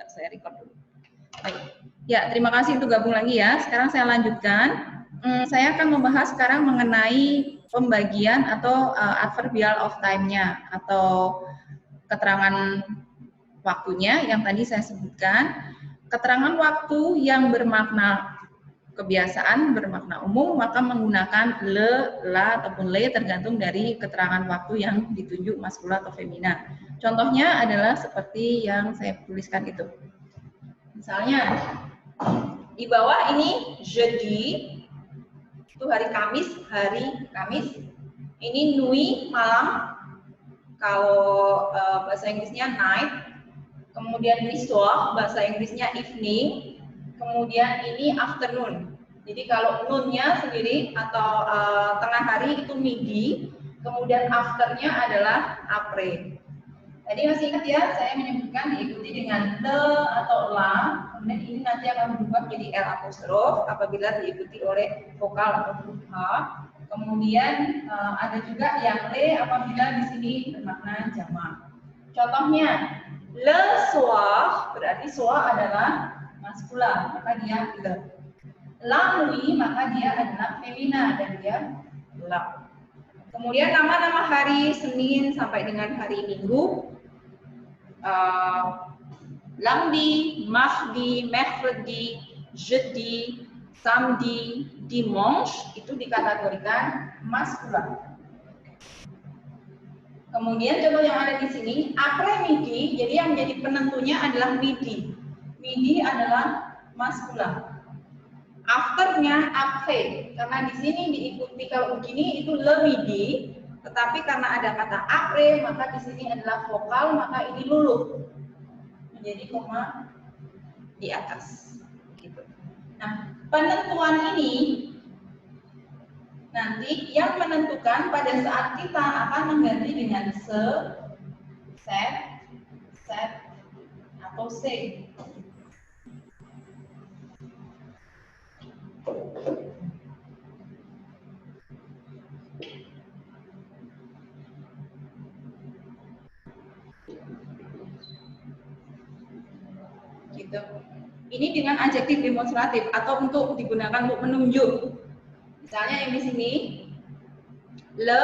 saya record dulu. Baik. Ya, terima kasih untuk gabung lagi ya. Sekarang saya lanjutkan. Saya akan membahas sekarang mengenai pembagian atau adverbial of time-nya atau keterangan waktunya yang tadi saya sebutkan. Keterangan waktu yang bermakna kebiasaan, bermakna umum, maka menggunakan le, la, ataupun le tergantung dari keterangan waktu yang ditunjuk maskula atau femina. Contohnya adalah seperti yang saya tuliskan itu. Misalnya, di bawah ini jeudi, itu hari Kamis. Ini nuit, malam. Kalau bahasa Inggrisnya night. Kemudian di soir, bahasa Inggrisnya evening. Kemudian ini afternoon. Jadi kalau noon-nya sendiri atau tengah hari itu midi. Kemudian after-nya adalah après. Tadi masih ingat ya, saya menyebutkan diikuti dengan le atau la. Kemudian ini nanti akan berubah menjadi l apostrof apabila diikuti oleh vokal atau huruf h. Kemudian ada juga yang le apabila di sini bermakna jamak. Contohnya, le soir berarti soir adalah maskula, maka dia le. La nuit maka dia adalah femina dan dia la. Kemudian nama-nama hari Senin sampai dengan hari Minggu. Lundi, mardi, mercredi, jeudi, samedi, dimanche itu dikategorikan maskula. Kemudian contoh yang ada di sini après-midi, jadi yang menjadi penentunya adalah midi. Midi adalah maskula. After-nya après, karena di sini diikuti kalau begini itu le midi. Tetapi karena ada kata après, maka di sini adalah vokal, maka ini luluh menjadi koma di atas. Gitu. Nah, penentuan ini nanti yang menentukan pada saat kita akan mengganti dengan se, set, atau se. Gitu. Ini dengan adjektif demonstratif atau untuk digunakan untuk menunjuk. Misalnya yang di sini, le,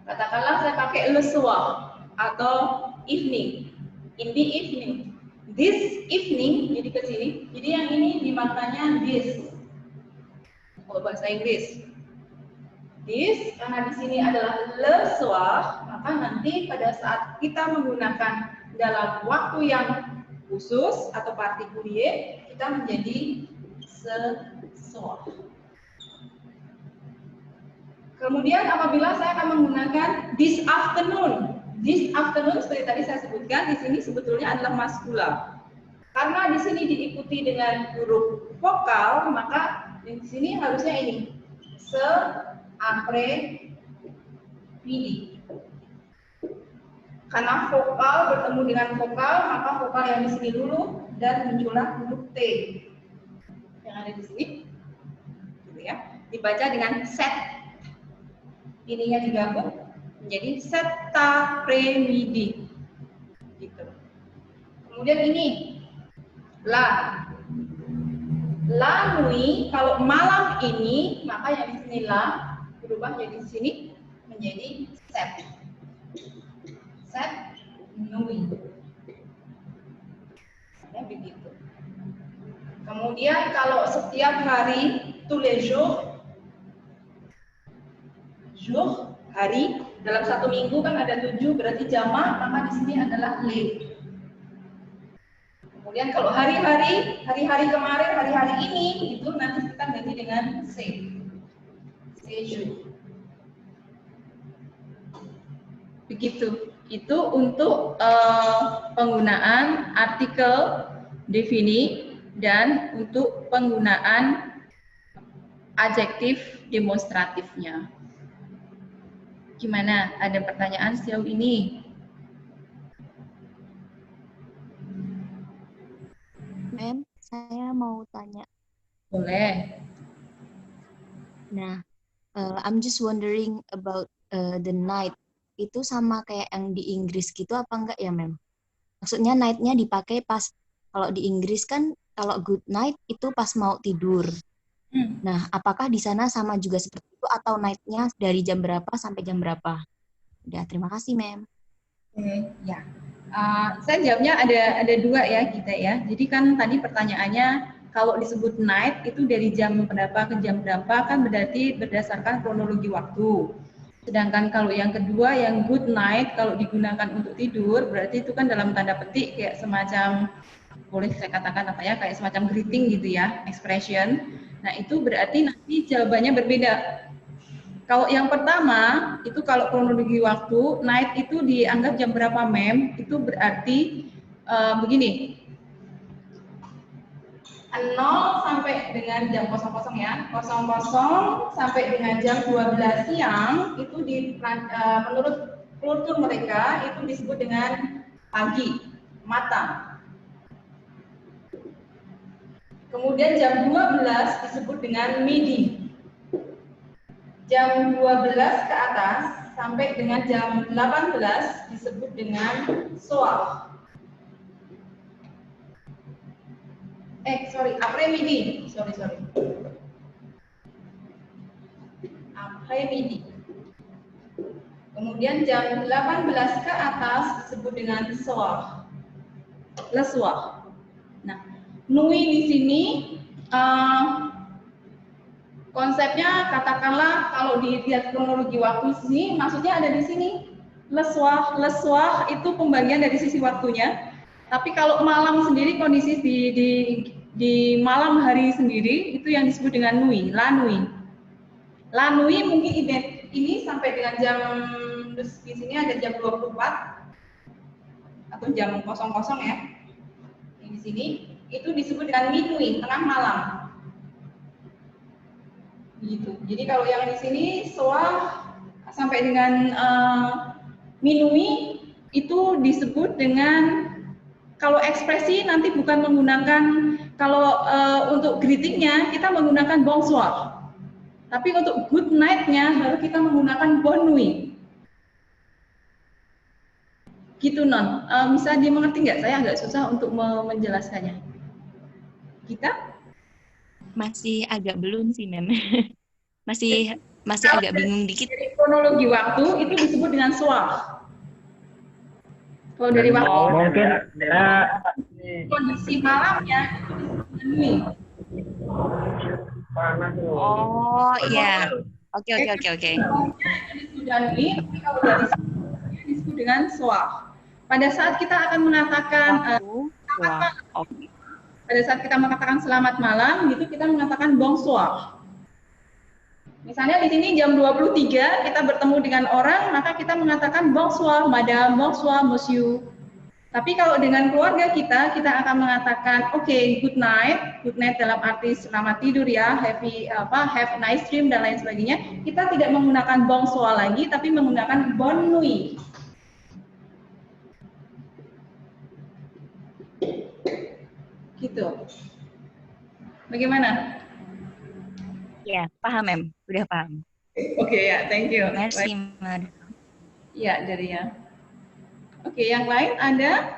katakanlah saya pakai le soir atau evening. In the evening, this evening, jadi ke sini. Jadi yang ini dimaknanya this. Kalau bahasa Inggris, this karena di sini adalah le soir, maka nanti pada saat kita menggunakan dalam waktu yang khusus atau partikulier, kita menjadi ce soir. Kemudian apabila saya akan menggunakan this afternoon seperti tadi saya sebutkan di sini sebetulnya adalah maskula. Karena di sini diikuti dengan huruf vokal, maka di sini harusnya ini se, après, midi. Karena vokal bertemu dengan vokal, maka vokal yang di sini dulu dan muncullah huruf T yang ada di sini, gitu ya. Dibaca dengan set. Ininya digabung menjadi cet après-midi, gitu. Kemudian ini la nuit, kalau malam ini maka yang di sini la berubah jadi di sini menjadi set nuit. Ya, begitu. Kemudian kalau setiap hari tous les jours, hari, dalam satu minggu kan ada 7 berarti jamak, maka di sini adalah le. Kemudian kalau hari-hari kemarin, hari-hari ini itu nanti kita ganti dengan jour. Begitu. Itu untuk penggunaan artikel defini dan untuk penggunaan adjektif demonstratifnya. Gimana? Ada pertanyaan sejauh ini? Ma'am, saya mau tanya. Boleh. Nah, I'm just wondering about the night. Itu sama kayak yang di Inggris gitu apa enggak ya, Ma'am? Maksudnya night-nya dipakai pas kalau di Inggris kan kalau good night itu pas mau tidur. Nah, apakah di sana sama juga seperti itu atau night-nya dari jam berapa sampai jam berapa? Udah, terima kasih, Mem. Oke, ya. Saya jawabnya ada dua ya kita ya. Jadi kan tadi pertanyaannya kalau disebut night itu dari jam berapa ke jam berapa kan berarti berdasarkan kronologi waktu. Sedangkan kalau yang kedua yang good night kalau digunakan untuk tidur berarti itu kan dalam tanda petik kayak semacam boleh saya katakan apa ya kayak semacam greeting gitu ya, expression. Nah, itu berarti nanti jawabannya berbeda. Kalau yang pertama, itu kalau kronologi waktu, night itu dianggap jam berapa, Mem? Itu berarti begini, 0 sampai dengan jam 00 ya, 00 sampai dengan jam 12 siang, itu menurut kultur mereka, itu disebut dengan pagi, matang. Kemudian jam 12 disebut dengan midi. Jam 12 ke atas sampai dengan jam 18 disebut dengan soal. Après-midi. Sorry. Après-midi. Kemudian jam 18 ke atas disebut dengan soir. Le soir. Nah, nuit di sini konsepnya katakanlah kalau dilihat kronologi waktu sini maksudnya ada di sini. Le soir itu pembagian dari sisi waktunya. Tapi kalau malam sendiri kondisi di malam hari sendiri itu yang disebut dengan nuit, la nuit. La nuit mungkin ini sampai dengan jam di sini ada jam 24 atau jam 00 ya. Di sini itu disebut dengan minuit, tengah malam. Gitu. Jadi kalau yang di sini soal sampai dengan minuit itu disebut dengan kalau ekspresi nanti bukan menggunakan kalau untuk greetingnya kita menggunakan bonsoir. Tapi untuk good night-nya baru kita menggunakan bonne nuit. Gitu non. Bisa dimengerti nggak? Saya agak susah untuk menjelaskannya. Kita? Masih agak belum sih, Mem. masih agak bingung dikit. Dari kronologi waktu itu disebut dengan soir. Kalau dari waktu mungkin kondisi malamnya itu disebut dengan nuit. Oh iya. Oke. Sudah nuit, tapi kalau dari sini disebut dengan soir. Pada saat kita akan mengatakan pada saat kita mengatakan selamat malam, gitu kita mengatakan bonsoir. Misalnya di sini jam 23 kita bertemu dengan orang, maka kita mengatakan bonsoir, madame, bonsoir, monsieur. Tapi kalau dengan keluarga kita akan mengatakan good night dalam arti selamat tidur ya, have a nice dream dan lain sebagainya. Kita tidak menggunakan bonsoir lagi, tapi menggunakan bonne nuit. Gitu. Bagaimana? Ya, paham, Mem. Udah paham. Oke, ya, thank you. Merci, Mar. Ya, dari ya. Oke, yang lain ada?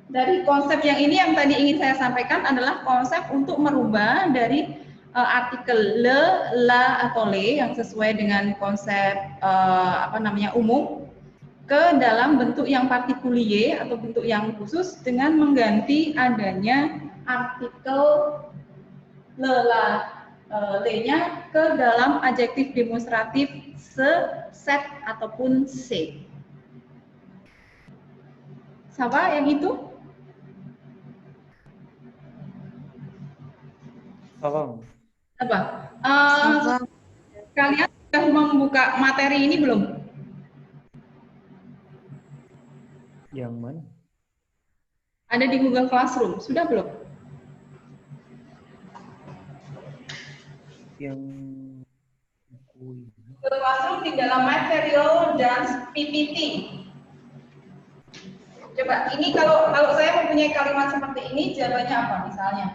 Dari konsep yang ini yang tadi ingin saya sampaikan adalah konsep untuk merubah dari artikel le, la, atau le yang sesuai dengan konsep umum ke dalam bentuk yang partikulier atau bentuk yang khusus dengan mengganti adanya artikel le, la, le-nya ke dalam adjektif demonstratif se, set, ataupun se. Siapa yang itu? tolong. Apa? Kalian sudah membuka materi ini belum? Yang mana? Ada di Google Classroom, sudah belum? Yang Google Classroom di dalam material dan PPT. Coba, ini kalau saya mempunyai kalimat seperti ini, jawabannya apa misalnya?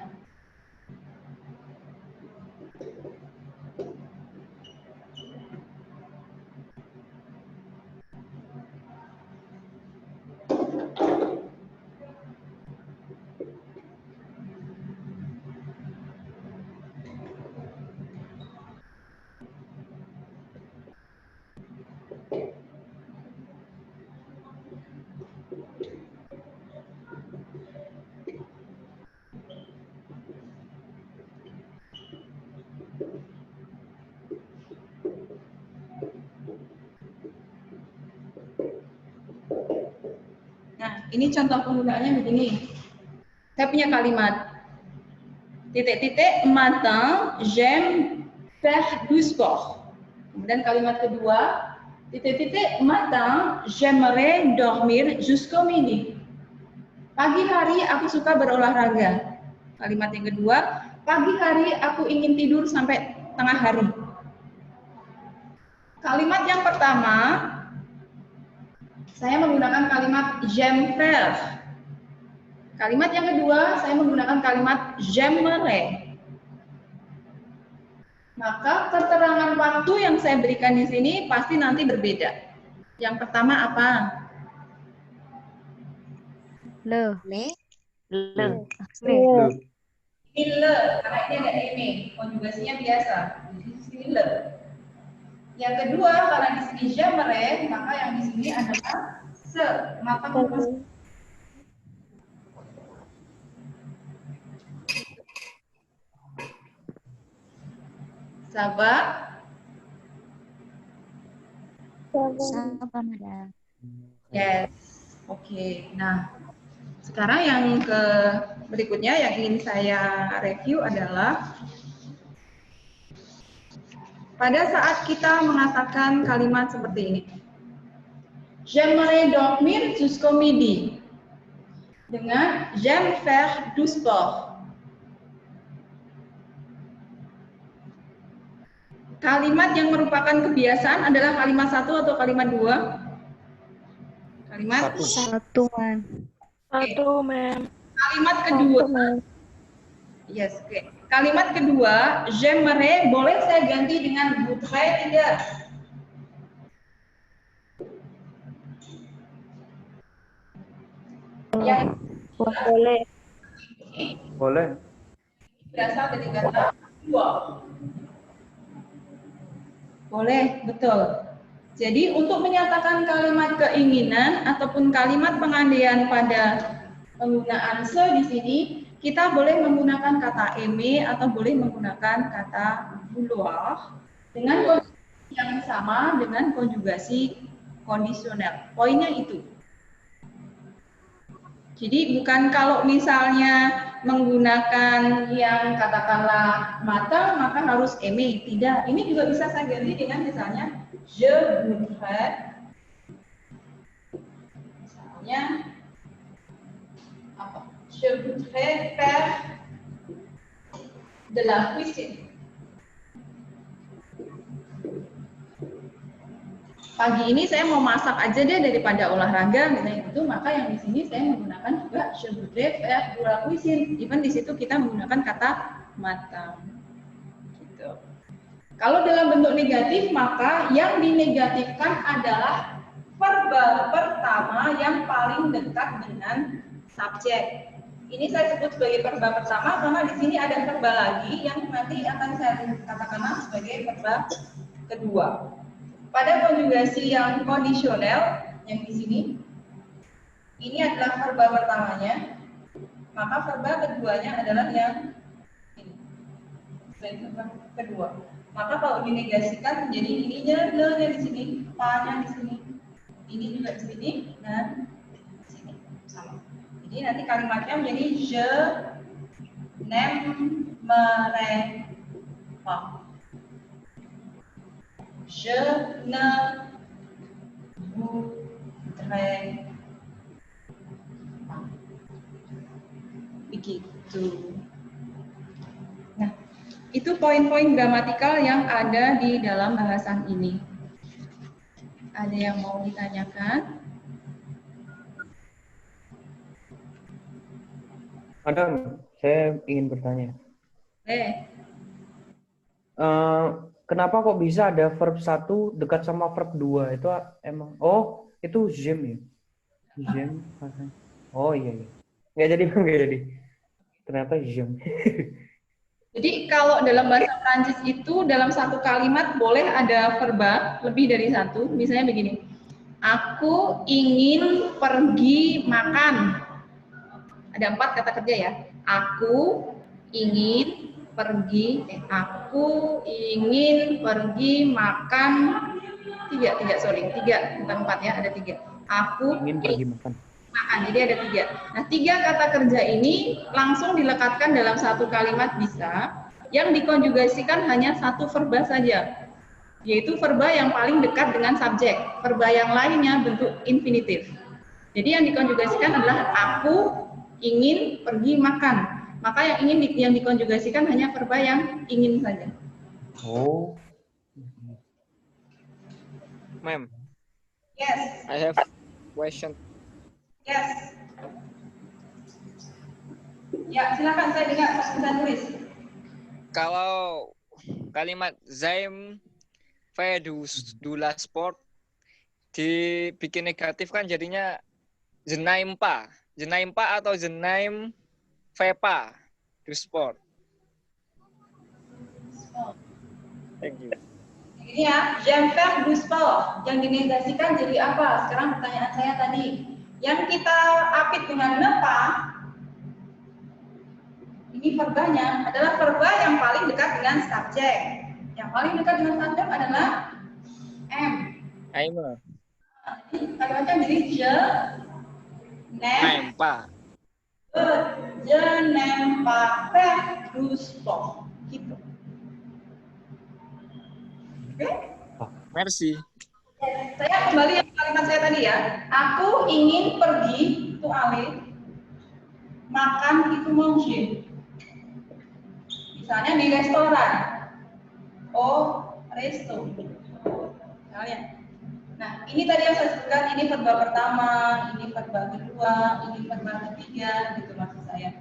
ini contoh penggunaannya begini. Saya punya kalimat titik-titik matin j'aime faire du sport. Kemudian kalimat kedua titik-titik matin j'aimerais dormir jusqu'au midi. Pagi hari aku suka berolahraga. Kalimat yang kedua, pagi hari aku ingin tidur sampai tengah hari. Kalimat yang pertama, saya menggunakan kalimat j'aime faire. Kalimat yang kedua, saya menggunakan kalimat j'aimerais. Maka keterangan waktu yang saya berikan di sini pasti nanti berbeda. Yang pertama apa? Le. Ini le, karena ini ada eme, konjugasinya biasa. Jadi di sini le. Yang kedua, karena di sini j'aimerais, maka yang di sini adalah se. Kenapa? Sabar. Sabar, Madam. Yes. Oke. Nah, sekarang yang berikutnya yang ingin saya review adalah pada saat kita mengatakan kalimat seperti ini. J'aimerais dormir jusqu'au midi. Dengan j'aime faire du sport. Kalimat yang merupakan kebiasaan adalah kalimat satu atau kalimat dua? Kalimat satu, Ma'am. Satu, Ma'am. Kalimat kedua. Yes, oke. Kalimat kedua, j'aimerais boleh saya ganti dengan voudrais tidak? Yang Boleh. Boleh. berasal dari kata dua. Boleh, betul. Jadi untuk menyatakan kalimat keinginan ataupun kalimat pengandaian pada penggunaan se di sini, kita boleh menggunakan kata aimer atau boleh menggunakan kata vouloir dengan konjugasi yang sama dengan konjugasi kondisional. Poinnya itu. Jadi bukan kalau misalnya menggunakan yang katakanlah mata maka harus aimer, tidak. Ini juga bisa saya ganti dengan misalnya je voudrais, misalnya apa? Je voudrais faire de la cuisine. Pagi ini saya mau masak aja deh daripada olahraga misalnya itu, maka yang di sini saya menggunakan juga je voudrais faire de la cuisine. Even di situ kita menggunakan kata mata. Gitu. Kalau dalam bentuk negatif, maka yang dinegatifkan adalah verba pertama yang paling dekat dengan subjek. Ini saya sebut sebagai verba pertama karena di sini ada verba lagi yang nanti akan saya katakan sebagai verba kedua. Pada konjugasi yang kondisional yang di sini, ini adalah verba pertamanya, maka verba keduanya adalah yang ini. Verba kedua. Maka kalau dinegasikan menjadi ininya le-nya di sini, pa-nya di sini, ini juga di sini dan di sini sama. Jadi nanti kalimatnya menjadi je n'aimerais pas. Je ne voudrais pas. Begitu. Nah, itu poin-poin gramatikal yang ada di dalam bahasan ini. Ada yang mau ditanyakan? Ada, saya ingin bertanya. Kenapa kok bisa ada verb 1 dekat sama verb 2? Itu emang, oh, itu j'aime ya? J'aime, oh iya, iya. Nggak jadi. Ternyata j'aime. Jadi kalau dalam bahasa Prancis itu dalam satu kalimat boleh ada verba lebih dari satu. Misalnya begini, aku ingin pergi makan. Ada 4 kata kerja ya. Aku ingin pergi makan. Tiga, bukan 4 ya, ada 3. Aku ingin pergi makan. makan. Jadi ada 3. Nah, 3 kata kerja ini langsung dilekatkan dalam satu kalimat bisa, yang dikonjugasikan hanya satu verba saja, yaitu verba yang paling dekat dengan subjek. Verba yang lainnya bentuk infinitif. Jadi yang dikonjugasikan adalah aku ingin pergi makan. Maka yang dikonjugasikan hanya verba yang ingin saja. Oh. Ma'am. Yes. I have question. Yes. Ya, silakan saya dengar, saya tulis. Kalau kalimat Zaim Dula Sport dibikin negatif kan jadinya Zenaimpa atau Zenaim Vepa du Sport. Thank you. Ini ya, j'aime faire du sport. Yang dinegasikan jadi apa? Sekarang pertanyaan saya tadi. Yang kita apit dengan ne pas, ini verbanya adalah verba yang paling dekat dengan subjek. Yang paling dekat dengan subjek adalah M. Aima. Jadi kalimatnya jadi je n'aime Pas. faire du sport. Gitu. Oke? Merci. Saya kembali yang kalimat saya tadi ya. Aku ingin pergi itu aller, makan itu manger. Misalnya di restoran, resto. Misalnya. Nah, ini tadi yang saya sebutkan, ini verba pertama, ini verba kedua, ini verba ketiga, gitu maksud saya.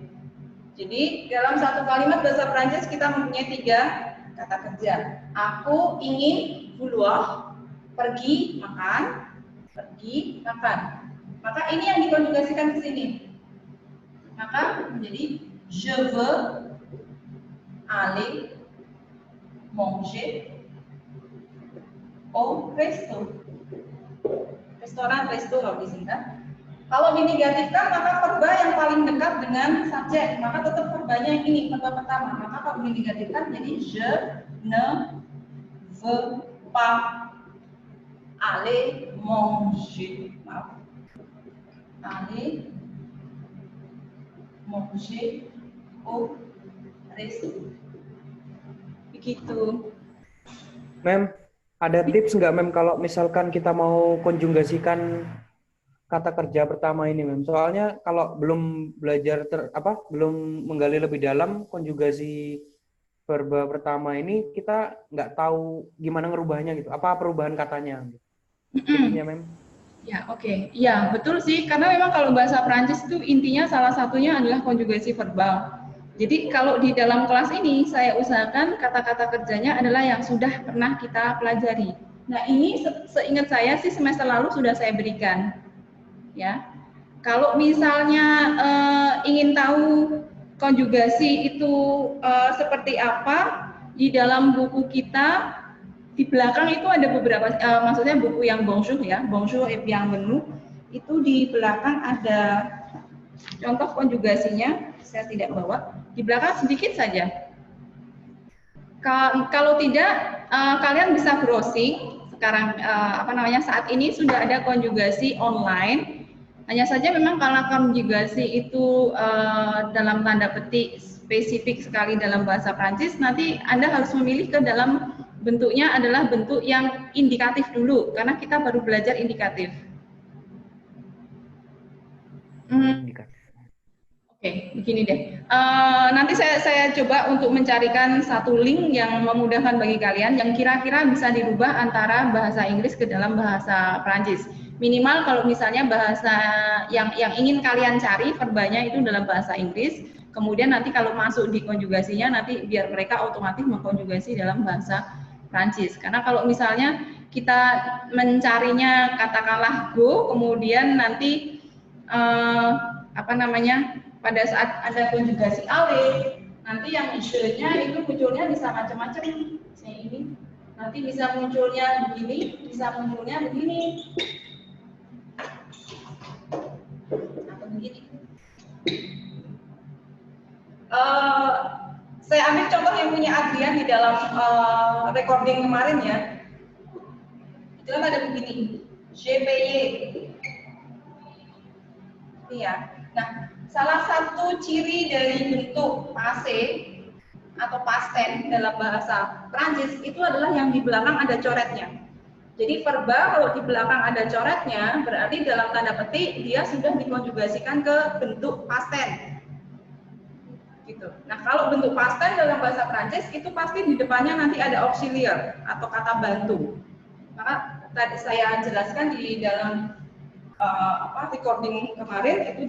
Jadi dalam satu kalimat bahasa Prancis kita mempunyai 3 kata kerja. Aku ingin vouloir, pergi makan, pergi makan. Maka ini yang dikonjugasikan ke sini. Maka menjadi je veux aller manger au resto. Restoran, resto kalau disingkat. Kalau dinegatifkan maka verba yang paling dekat dengan subjek, maka tetap verbanya yang ini, verba pertama. Maka kalau dinegatifkan jadi je ne veux pas aller manger. Maaf. Aller manger au resto. Begitu. Mem, ada tips nggak Mem kalau misalkan kita mau konjugasikan kata kerja pertama ini Mem? Soalnya kalau belum belajar belum menggali lebih dalam konjugasi verba pertama ini kita nggak tahu gimana ngerubahnya gitu. Apa perubahan katanya? Tipsnya Mem? Ya, oke. Ya, betul sih. Karena memang kalau bahasa Prancis itu intinya salah satunya adalah konjugasi verbal. Jadi kalau di dalam kelas ini saya usahakan kata-kata kerjanya adalah yang sudah pernah kita pelajari. Nah, ini seingat saya sih semester lalu sudah saya berikan. Ya. Kalau misalnya ingin tahu konjugasi itu seperti apa, di dalam buku kita di belakang itu ada beberapa, maksudnya buku yang bonjour ya, bonjour et bienvenue, itu di belakang ada contoh konjugasinya, saya tidak bawa, di belakang sedikit saja. Kalau tidak, kalian bisa browsing, sekarang saat ini sudah ada konjugasi online, hanya saja memang kalau konjugasi itu dalam tanda petik spesifik sekali dalam bahasa Prancis, nanti Anda harus memilih ke dalam bentuknya adalah bentuk yang indikatif dulu, karena kita baru belajar indikatif. Oke, begini deh. Nanti saya coba untuk mencarikan satu link yang memudahkan bagi kalian, yang kira-kira bisa dirubah antara bahasa Inggris ke dalam bahasa Prancis. Minimal kalau misalnya bahasa yang ingin kalian cari verbanya itu dalam bahasa Inggris, kemudian nanti kalau masuk di konjugasinya nanti biar mereka otomatis mengkonjugasi dalam bahasa Prancis. Karena kalau misalnya kita mencarinya katakanlah go, kemudian nanti pada saat ada konjugasi ale, nanti yang je-nya itu munculnya bisa macam-macam. Ini nanti bisa munculnya begini, bisa munculnya begini. Atau begini. Saya ambil contoh yang punya Adrian di dalam recording kemarin ya. Itu kan ada begini, GPY. Iya. Nah, salah satu ciri dari bentuk passé atau past tense dalam bahasa Prancis itu adalah yang di belakang ada coretnya. Jadi verba kalau di belakang ada coretnya berarti dalam tanda petik dia sudah dikonjugasikan ke bentuk past tense. Gitu. Nah, kalau bentuk past tense dalam bahasa Prancis itu pasti di depannya nanti ada auxiliar atau kata bantu. Maka tadi saya jelaskan di dalam recording kemarin itu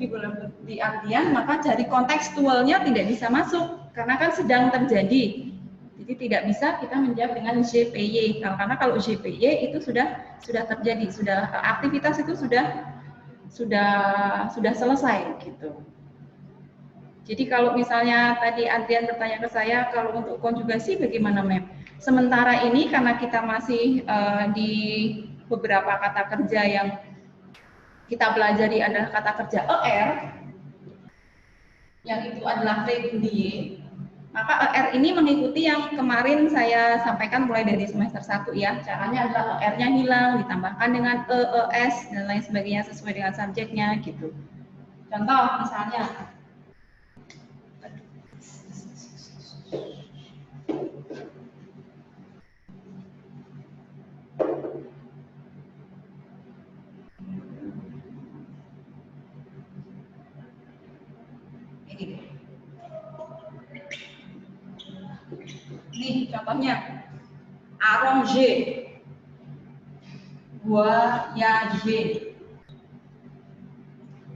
di artian maka jari kontekstualnya tidak bisa masuk karena kan sedang terjadi. Jadi tidak bisa kita menjawab dengan JPY karena kalau JPY itu sudah terjadi, sudah aktivitas itu sudah selesai gitu. Jadi kalau misalnya tadi Adrian bertanya ke saya kalau untuk konjugasi bagaimana Mem? Sementara ini karena kita masih di beberapa kata kerja yang kita pelajari adalah kata kerja ER, yang itu adalah régulier, maka ER ini mengikuti yang kemarin saya sampaikan mulai dari semester 1 ya. Caranya adalah ER-nya hilang, ditambahkan dengan ES, dan lain sebagainya sesuai dengan subjeknya gitu. Contoh misalnya, nih contohnya arranger, voyager.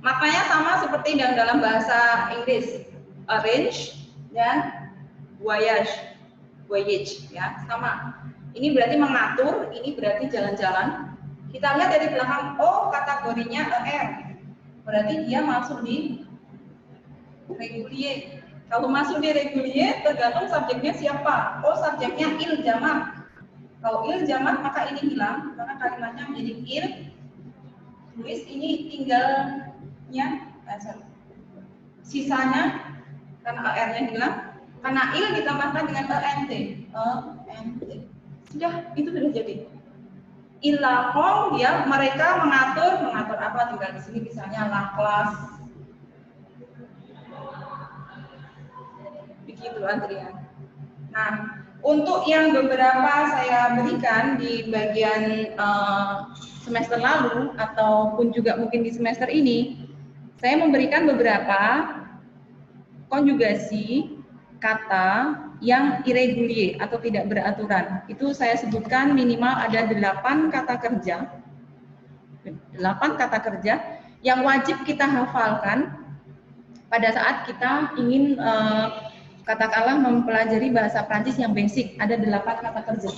Maknanya sama seperti yang dalam bahasa Inggris, arrange dan voyage ya, sama. Ini berarti mengatur, ini berarti jalan-jalan. Kita lihat dari belakang, oh kategorinya ER, berarti dia masuk di régulier. Kalau masuk di régulier, tergantung subjeknya siapa. Oh, subjeknya il jamak. Kalau il jamak, maka ini hilang, karena kalimatnya menjadi il. Tulis ini tinggalnya, sisanya, karena ER-nya hilang. Karena il ditambahkan dengan ENT. Sudah, itu sudah jadi. Ilahong, ya, mereka mengatur apa? Tinggal di sini misalnya la classe. Begitu Adrian. Nah, untuk yang beberapa saya berikan di bagian semester lalu ataupun juga mungkin di semester ini, saya memberikan beberapa konjugasi kata yang irregulier atau tidak beraturan. Itu saya sebutkan minimal ada 8 kata kerja. 8 kata kerja yang wajib kita hafalkan pada saat kita ingin katakanlah mempelajari bahasa Prancis yang basic, ada 8 kata kerja.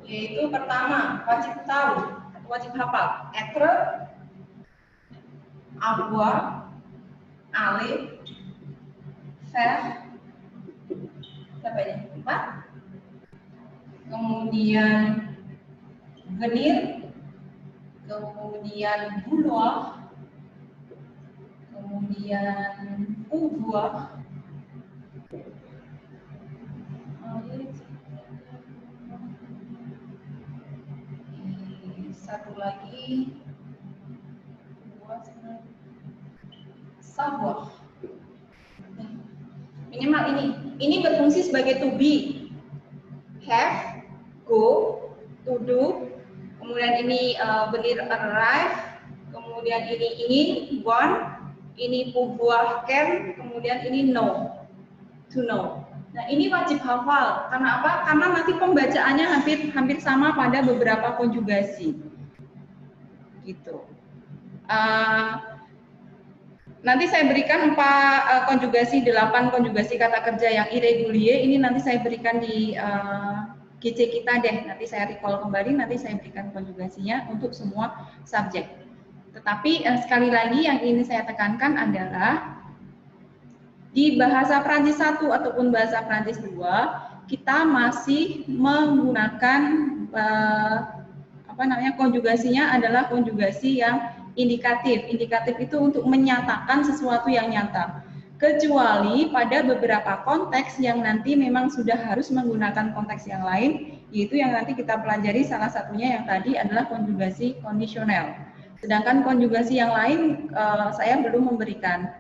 Yaitu pertama, wajib tahu, wajib hafal. Être, avoir, aller, faire, siapa ini? 4. Kemudian venir, kemudian vouloir, kemudian pouvoir, satu lagi savoir. Minimal ini berfungsi sebagai to be, have, go, to do. Kemudian ini venir, arrive, kemudian ini ingin, want, ini pouvoir, can, kemudian ini know, to know. Nah ini wajib hafal, karena apa? Karena nanti pembacaannya hampir sama pada beberapa konjugasi, gitu. Nanti saya berikan 8 konjugasi kata kerja yang irregulier. Ini nanti saya berikan di GC kita deh, nanti saya recall kembali, nanti saya berikan konjugasinya untuk semua subjek. Tetapi sekali lagi yang ingin saya tekankan adalah di bahasa Prancis 1 ataupun bahasa Prancis 2 kita masih menggunakan konjugasinya adalah konjugasi yang indikatif. Indikatif itu untuk menyatakan sesuatu yang nyata. kecuali pada beberapa konteks yang nanti memang sudah harus menggunakan konteks yang lain, yaitu yang nanti kita pelajari salah satunya yang tadi adalah konjugasi kondisional. Sedangkan konjugasi yang lain saya belum memberikan.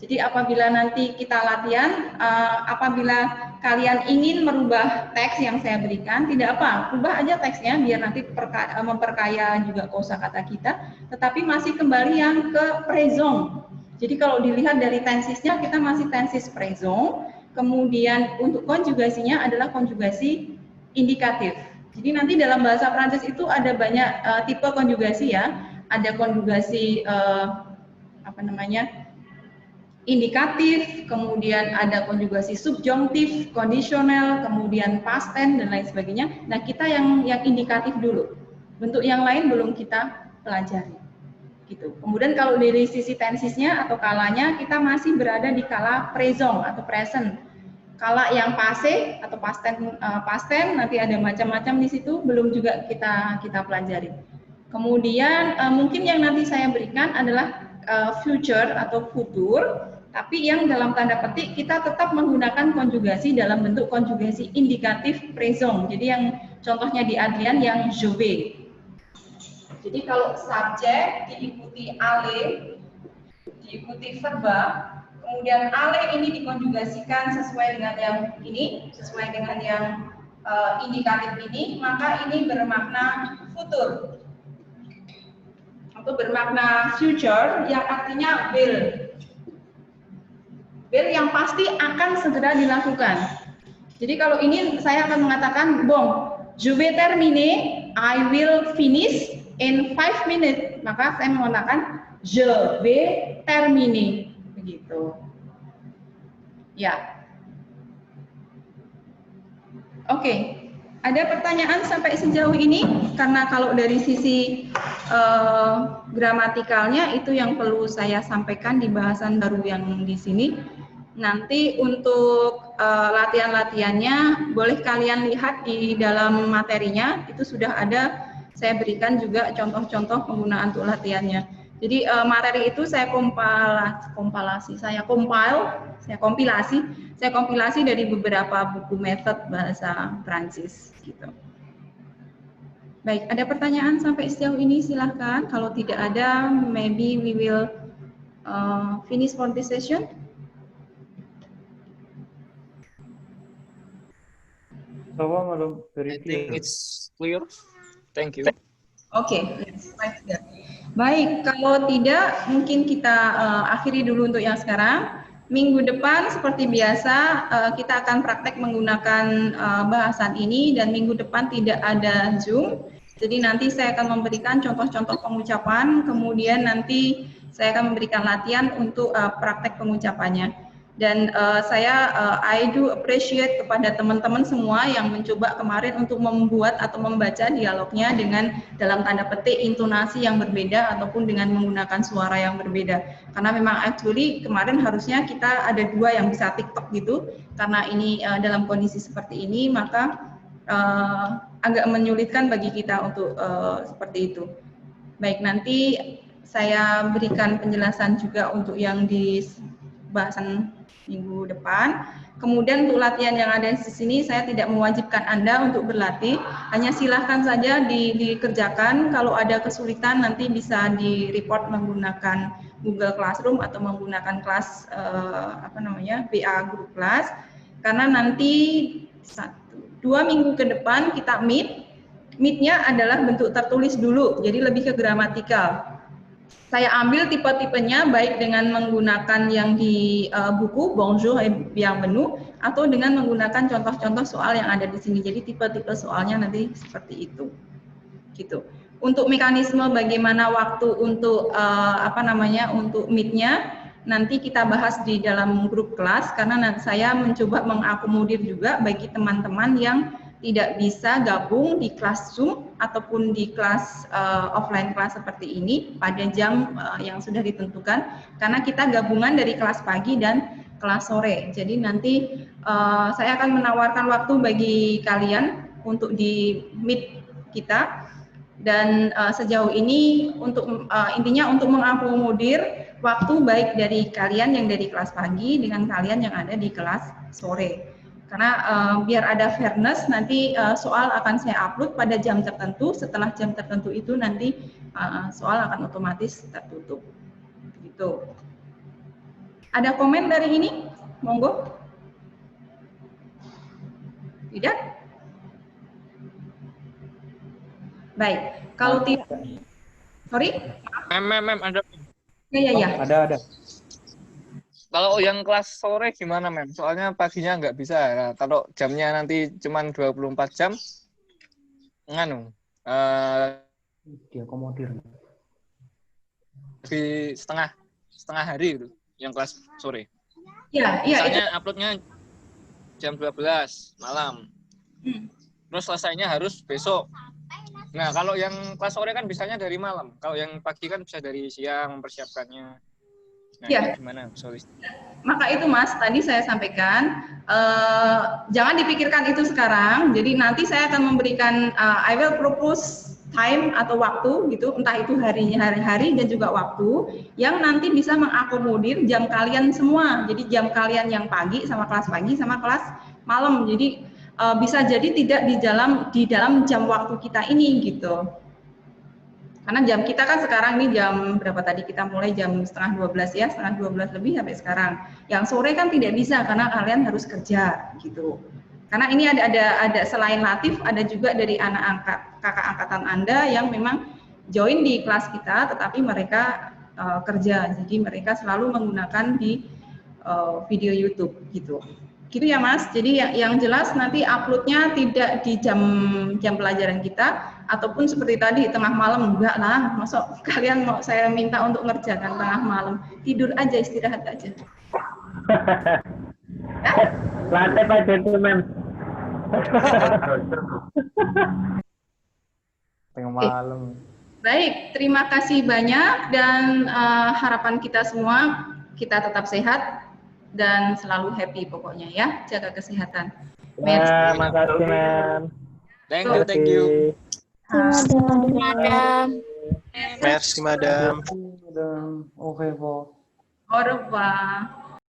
Jadi apabila nanti kita latihan, apabila kalian ingin merubah teks yang saya berikan, tidak apa, ubah aja teksnya biar nanti memperkaya juga kosakata kita, tetapi masih kembali yang ke présent. Jadi kalau dilihat dari tensisnya, kita masih tensis présent, kemudian untuk konjugasinya adalah konjugasi indikatif. Jadi nanti dalam bahasa Prancis itu ada banyak tipe konjugasi ya, ada konjugasi indikatif, kemudian ada konjugasi subjunktif, kondisional, kemudian past tense dan lain sebagainya. Nah, kita yang indikatif dulu. Bentuk yang lain belum kita pelajari. Gitu. Kemudian kalau dari sisi tensisnya atau kalanya, kita masih berada di kala présent atau present. Kala yang passé atau past tense nanti ada macam-macam di situ, belum juga kita pelajari. Kemudian mungkin yang nanti saya berikan adalah future atau futur, tapi yang dalam tanda petik kita tetap menggunakan konjugasi dalam bentuk konjugasi indikatif présent. Jadi yang contohnya di Adrian yang je vais. Jadi kalau subjek diikuti ale, diikuti verba, kemudian ale ini dikonjugasikan sesuai dengan yang ini, sesuai dengan yang indikatif ini, maka ini bermakna futur atau bermakna future yang artinya will. Will yang pasti akan segera dilakukan. Jadi kalau ini saya akan mengatakan, bon, je vais terminer, I will finish in 5 minutes, maka saya mengatakan je vais terminer, begitu. Ya. Oke. Ada pertanyaan sampai sejauh ini? Karena kalau dari sisi gramatikalnya itu yang perlu saya sampaikan di bahasan baru yang di sini. Nanti untuk latihan-latihannya boleh kalian lihat di dalam materinya, itu sudah ada. Saya berikan juga contoh-contoh penggunaan untuk latihannya. Jadi materi itu saya kompilasi dari beberapa buku metode bahasa Prancis gitu. Baik, ada pertanyaan sampai sejauh ini silahkan. Kalau tidak ada, maybe we will finish for this session. I think it's clear. Thank you. Oke, baik. Kalau tidak, mungkin kita akhiri dulu untuk yang sekarang. Minggu depan seperti biasa kita akan praktek menggunakan bahasan ini dan minggu depan tidak ada Zoom. Jadi nanti saya akan memberikan contoh-contoh pengucapan, kemudian nanti saya akan memberikan latihan untuk praktek pengucapannya. Dan I do appreciate kepada teman-teman semua yang mencoba kemarin untuk membuat atau membaca dialognya dengan dalam tanda petik intonasi yang berbeda ataupun dengan menggunakan suara yang berbeda. Karena memang actually kemarin harusnya kita ada 2 yang bisa TikTok gitu. Karena ini dalam kondisi seperti ini maka agak menyulitkan bagi kita untuk seperti itu. Baik, nanti saya berikan penjelasan juga untuk yang di bahasan minggu depan. Kemudian untuk latihan yang ada di sini saya tidak mewajibkan Anda untuk berlatih, hanya silahkan saja dikerjakan. Kalau ada kesulitan nanti bisa di-report menggunakan Google Classroom atau menggunakan kelas BA Group Class. Karena nanti 2 minggu ke depan kita meet-nya adalah bentuk tertulis dulu, jadi lebih ke gramatikal. Saya ambil tipe-tipenya baik dengan menggunakan yang di buku Bonjour et Bienvenue atau dengan menggunakan contoh-contoh soal yang ada di sini. Jadi tipe-tipe soalnya nanti seperti itu. Gitu. Untuk mekanisme bagaimana waktu untuk untuk meet-nya nanti kita bahas di dalam grup kelas karena saya mencoba mengakomodir juga bagi teman-teman yang tidak bisa gabung di kelas Zoom ataupun di kelas offline kelas seperti ini pada jam yang sudah ditentukan karena kita gabungan dari kelas pagi dan kelas sore. Jadi nanti saya akan menawarkan waktu bagi kalian untuk di meet kita dan sejauh ini untuk intinya untuk mengakomodir waktu baik dari kalian yang dari kelas pagi dengan kalian yang ada di kelas sore. Karena biar ada fairness, nanti soal akan saya upload pada jam tertentu. Setelah jam tertentu itu nanti soal akan otomatis tertutup. Gitu. Ada komen dari ini? Monggo. Tidak? Baik. Kalau tidak, sorry? Mem, ada. Ya. Ada. Kalau yang kelas sore gimana, Mem? Soalnya paginya nggak bisa. Nah, kalau jamnya nanti cuma 24 jam, nganu. Diakomodir. Di setengah hari itu, yang kelas sore. Iya. Misalnya uploadnya jam 12 malam. Terus selesainya harus besok. Nah, kalau yang kelas sore kan bisanya dari malam. Kalau yang pagi kan bisa dari siang mempersiapkannya. Nah, ya. Gimana, Solis? Maka itu Mas, tadi saya sampaikan, jangan dipikirkan itu sekarang. Jadi nanti saya akan memberikan, I will propose time atau waktu gitu, entah itu hari dan juga waktu yang nanti bisa mengakomodir jam kalian semua. Jadi jam kalian yang pagi sama kelas pagi sama kelas malam. Jadi bisa jadi tidak di dalam jam waktu kita ini gitu. Karena jam kita kan sekarang ini jam berapa tadi, kita mulai jam setengah 12 ya, setengah 12 lebih sampai sekarang. Yang sore kan tidak bisa karena kalian harus kerja gitu. Karena ini ada selain Latif, ada juga dari kakak angkatan Anda yang memang join di kelas kita, tetapi mereka kerja. Jadi mereka selalu menggunakan di video YouTube gitu. Gitu ya Mas. Jadi yang jelas nanti uploadnya tidak di jam pelajaran kita, ataupun seperti tadi tengah malam. Enggak lah, masa kalian mau saya minta untuk ngerjakan tengah malam. Tidur aja, istirahat aja. Lantai aja itu, Mem. Tengah malam. Baik, terima kasih banyak dan harapan kita semua kita tetap sehat dan selalu happy pokoknya ya, jaga kesehatan. Ya, makasih, Mem. Thank you. Madam. Merci, Madam. Oke, Po. Au revoir.